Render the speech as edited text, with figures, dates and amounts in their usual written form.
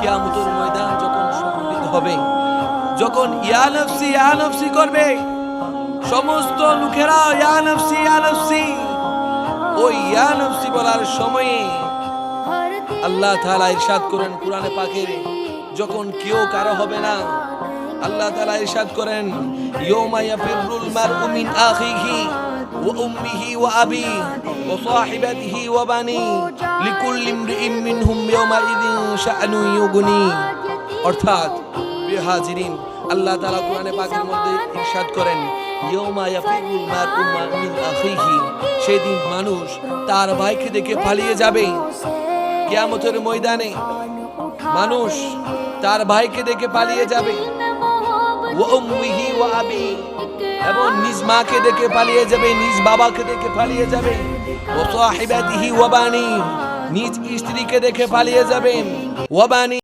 কিয়ামতের ময়দান যখন সংঘটিত হবে, যখন ইয়া নফসি করবে সমস্ত লোকেরা, ইয়া নফসি, ওই ইয়া নফসি বলার সময়ে আল্লাহ তাআলা ইরশাদ করেন কোরআনে পাকে, যখন কেউ কারো হবে না, আল্লাহ তাআলা ইরশাদ করেন ইয়াউমা ইয়াফিরুল মারউ মিন আখিহি ওয়া উম্মিহি ওয়া আবিহি ওয়া সাহিবাতিহি ওয়া বানি লিকুল্লি ইমরিইম মিনহুম ইয়াউমা ইযিন শাআনু ইউগনি। অর্থাৎ প্রিয় হাজিরিন, আল্লাহ তাআলা কোরআনে পাকের মধ্যে ইরশাদ করেন ইয়াউমা ইয়াফিরুল মারউ মিন আখিহি, সেদিন মানুষ তার ভাইকে দেখে পালিয়ে যাবে। কিয়ামতের ময়দানে মানুষ তার ভাইকে দেখে পালিয়ে যাবে, ওয়া উম্মিহি ওয়া আবি, এবং নিজ মাকে দেখে পালিয়ে যাবে, নিজ বাবাকে দেখে পালিয়ে যাবে, ওয়া সাহিবাতিহি ওয়া বানি, নিজ স্ত্রীকে দেখে পালিয়ে যাবে, ওয়া বানি।